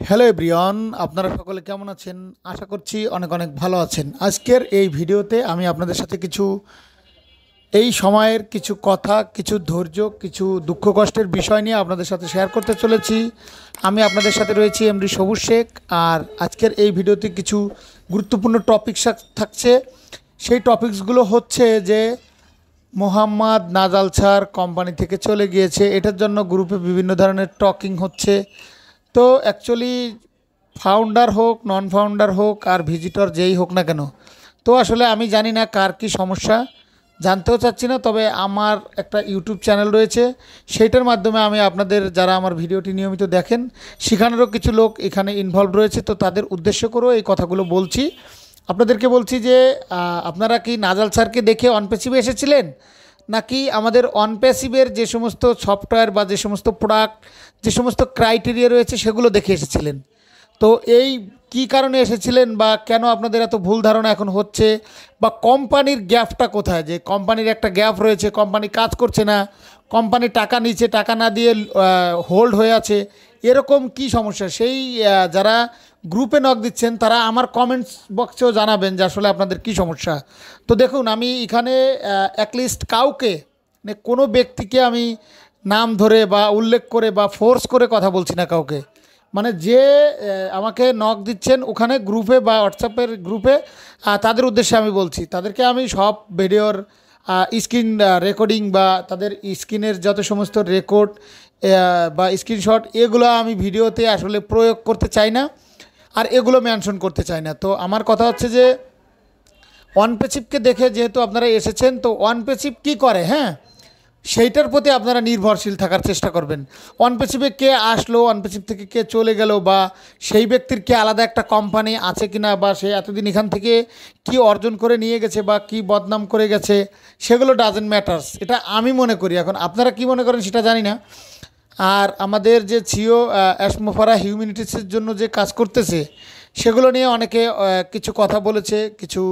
Hello everyone, আপনারা সকলে কেমন আছেন? আশা করছি অনেক অনেক ভালো আছেন। আজকের এই ভিডিওতে আমি আপনাদের সাথে কিছু এই সময়ের কিছু কথা, কিছু ধৈর্য, কিছু দুঃখ কষ্টের বিষয় নিয়ে আপনাদের সাথে শেয়ার করতে চলেছি। আমি আপনাদের সাথে রয়েছি এমডি সবুজ শেখ। আর আজকের এই ভিডিওতে কিছু গুরুত্বপূর্ণ টপিক থাকছে। সেই টপিকসগুলো হচ্ছে যে মোহাম্মদ নাজাল স্যার কোম্পানি থেকে চলে গিয়েছে, এটার জন্য গ্রুপে বিভিন্ন ধরনের টকিং হচ্ছে। তো অ্যাকচুয়ালি ফাউন্ডার হোক, নন ফাউন্ডার হোক আর ভিজিটর যেই হোক না কেন, তো আসলে আমি জানি না কার কী সমস্যা, জানতেও চাচ্ছি না। তবে আমার একটা ইউটিউব চ্যানেল রয়েছে, সেইটার মাধ্যমে আমি আপনাদের, যারা আমার ভিডিওটি নিয়মিত দেখেন, সেখানেরও কিছু লোক এখানে ইনভলভ রয়েছে, তো তাদের উদ্দেশ্য করেও এই কথাগুলো বলছি। আপনাদেরকে বলছি যে আপনারা কি নাজাল স্যারকে দেখে অনপ্যাসিভে এসেছিলেন, নাকি আমাদের অনপ্যাসিভের যে সমস্ত সফটওয়্যার বা যে সমস্ত প্রোডাক্ট, যে সমস্ত ক্রাইটেরিয়া রয়েছে সেগুলো দেখে এসেছিলেন? তো এই কি কারণে এসেছিলেন, বা কেন আপনাদের এত ভুল ধারণা এখন হচ্ছে, বা কোম্পানির গ্যাপটা কোথায়? যে কোম্পানির একটা গ্যাপ রয়েছে, কোম্পানি কাজ করছে না, কোম্পানি টাকা নিচ্ছে, টাকা না দিয়ে হোল্ড হয়ে আছে, এরকম কি সমস্যা? সেই যারা গ্রুপে নক দিচ্ছেন তারা আমার কমেন্টস বক্সেও জানাবেন যে আসলে আপনাদের কি সমস্যা। তো দেখুন, আমি এখানে অ্যাটলিস্ট কাউকে, মানে কোনো ব্যক্তিকে আমি নাম ধরে বা উল্লেখ করে বা ফোর্স করে কথা বলছি না কাউকে। মানে যে আমাকে নক দিচ্ছেন ওখানে গ্রুপে বা হোয়াটসঅ্যাপের গ্রুপে, তাদের উদ্দেশ্যে আমি বলছি। তাদেরকে আমি সব ভিডিওর স্ক্রিন রেকর্ডিং বা তাদের স্ক্রিনের যত সমস্ত রেকর্ড বা স্ক্রিনশট, এগুলো আমি ভিডিওতে আসলে প্রয়োগ করতে চাই না, আর এগুলো মেনশন করতে চাই না। তো আমার কথা হচ্ছে যে অনপ্যাসিভকে দেখে যেহেতু আপনারা এসেছেন, তো অনপ্যাসিভ কী করে, হ্যাঁ, সেইটার প্রতি আপনারা নির্ভরশীল থাকার চেষ্টা করবেন। অনপ্যাসিভে কে আসলো, অনপ্যাসিভ থেকে কে চলে গেল, বা সেই ব্যক্তির কি আলাদা একটা কোম্পানি আছে কিনা, বা সে এতদিন এখান থেকে কি অর্জন করে নিয়ে গেছে বা কি বদনাম করে গেছে, সেগুলো ডাজেন্ট ম্যাটার্স, এটা আমি মনে করি। এখন আপনারা কি মনে করেন সেটা জানি না। আর আমাদের যে সিও অ্যাসমোফারা হিউম্যানিটিসের জন্য যে কাজ করতেছে, সেগুলো নিয়ে অনেকে কিছু কথা বলেছে, কিছু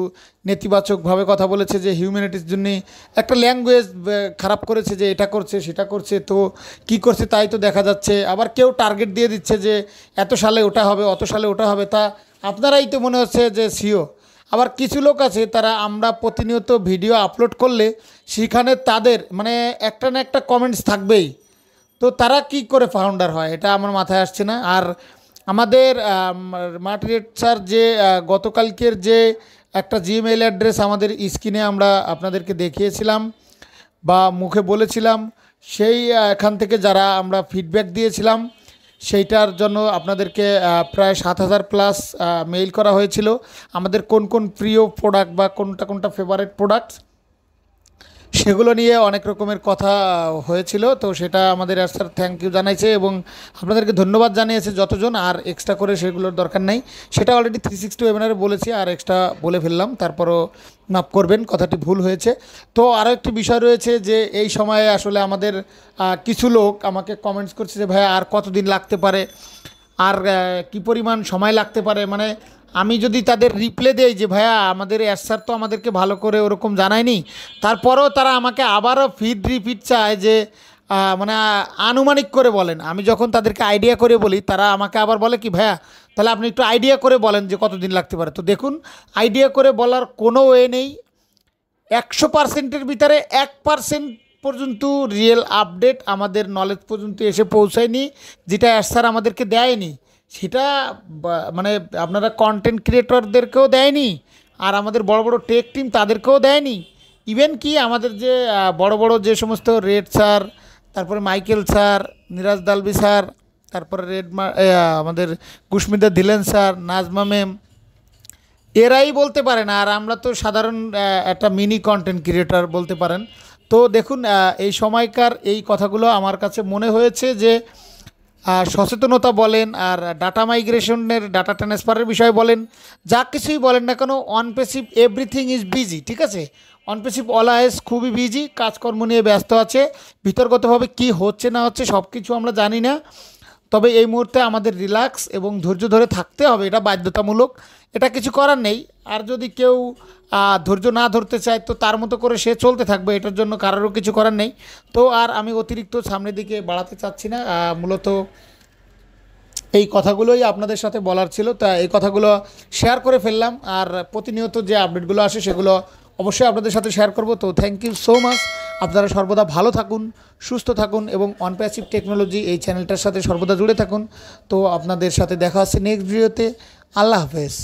নেতিবাচকভাবে কথা বলেছে, যে হিউম্যানিটির জন্য একটা ল্যাঙ্গুয়েজ খারাপ করেছে, যে এটা করছে সেটা করছে, তো কি করছে তাই তো দেখা যাচ্ছে। আবার কেউ টার্গেট দিয়ে দিচ্ছে যে এত সালে ওটা হবে, অত সালে ওটা হবে, তা আপনারাই তো মনে হচ্ছে যে সিও। আবার কিছু লোক আছে, তারা আমরা প্রতিনিয়ত ভিডিও আপলোড করলে সেখানে তাদের মানে একটা না একটা কমেন্টস থাকবেই। তো তারা কি করে ফাউন্ডার হয়, এটা আমার মাথায় আসছে না। আর আমাদের মার্টিনেট স্যার যে গতকালকের যে একটা জিমেইল অ্যাড্রেস আমাদের স্ক্রিনে আমরা আপনাদেরকে দেখিয়েছিলাম বা মুখে বলেছিলাম, সেই এখান থেকে যারা আমরা ফিডব্যাক দিয়েছিলাম, সেইটার জন্য আপনাদেরকে প্রায় 7,000 প্লাস মেইল করা হয়েছিল। আমাদের কোন কোন প্রিয় প্রোডাক্ট বা কোনটা কোনটা ফেভারিট প্রোডাক্টস, সেগুলো নিয়ে অনেক রকমের কথা হয়েছিল। তো সেটা আমাদের স্যার থ্যাংক ইউ জানাইছে এবং আপনাদেরকে ধন্যবাদ জানিয়েছে যতজন। আর এক্সট্রা করে সেগুলোর দরকার নেই, সেটা অলরেডি 360 ওয়েবিনারে বলেছি, আর এক্সট্রা বলে ফেললাম, তারপরও মাফ করবেন, কথাটি ভুল হয়েছে। তো আরও একটি বিষয় রয়েছে যে এই সময়ে আসলে আমাদের কিছু লোক আমাকে কমেন্টস করছে যে ভাই আর কতদিন লাগতে পারে, আর কি পরিমাণ সময় লাগতে পারে। মানে আমি যদি তাদের রিপ্লাই দেই যে ভাইয়া আমাদের স্যার তো আমাদেরকে ভালো করে ওরকম জানায়নি, তারপরেও তারা আমাকে আবারও রিপিট চায় যে মানে আনুমানিক করে বলেন। আমি যখন তাদেরকে আইডিয়া করে বলি, তারা আমাকে আবার বলে কি ভাইয়া তাহলে আপনি একটু আইডিয়া করে বলেন যে কতদিন লাগতে পারে। তো দেখুন, আইডিয়া করে বলার কোনো ওয়ে নেই। 100%-এর ভিতরে 1% পর্যন্ত রিয়েল আপডেট আমাদের নলেজ পর্যন্ত এসে পৌঁছায়নি, যেটা স্যার আমাদেরকে দেয়নি। সেটা মানে আপনারা কন্টেন্ট ক্রিয়েটরদেরকেও দেয়নি, আর আমাদের বড় বড় টেক টিম তাদেরকেও দেয়নি। ইভেন কি আমাদের যে বড় বড় যে সমস্ত রেড স্যার, তারপরে মাইকেল স্যার, নিরাজ দালবি স্যার, তারপরে আমাদের কুশমিদা ধিলেন স্যার, নাজমা ম্যাম, এরাই বলতে পারে না। আর আমরা তো সাধারণ একটা মিনি কন্টেন্ট ক্রিয়েটর বলতে পারেন। তো দেখুন, এই সময়কার এই কথাগুলো আমার কাছে মনে হয়েছে যে সচেতনতা বলেন, আর ডাটা মাইগ্রেশনের, ডাটা ট্রান্সফারের বিষয় বলেন, যা কিছুই বলেন না কেন, অনপ্যাসিভ এভরিথিং ইজ বিজি, ঠিক আছে? অনপ্যাসিভ অলওয়েজ খুবই বিজি, কাজকর্ম নিয়ে ব্যস্ত আছে, ভিতরগতভাবে কি হচ্ছে না হচ্ছে সব কিছু আমরা জানি না। তবে এই মুহূর্তে আমাদের রিল্যাক্স এবং ধৈর্য ধরে থাকতে হবে, এটা বাধ্যতামূলক, এটা কিছু করার নেই। আর যদি কেউ ধৈর্য না ধরতে চায়, তো তার মতো করে সে চলতে থাকবে, এটার জন্য কারোরও কিছু করার নেই। তো আর আমি অতিরিক্ত সামনের দিকে বাড়াতে চাচ্ছি না। মূলত এই কথাগুলোই আপনাদের সাথে বলার ছিল, তা এই কথাগুলো শেয়ার করে ফেললাম। আর প্রতিনিয়ত যে আপডেটগুলো আসে সেগুলো অবশ্যই আপনাদের সাথে শেয়ার করব। তো থ্যাংক ইউ সো মাচ। আপনারা সর্বদা ভালো থাকুন, সুস্থ থাকুন এবং অন প্যাসিভ টেকনোলজি এই চ্যানেলটার সাথে সর্বদা জুড়ে থাকুন। তো আপনাদের সাথে দেখা হচ্ছে নেক্সট ভিডিওতে। আল্লাহ হাফেজ।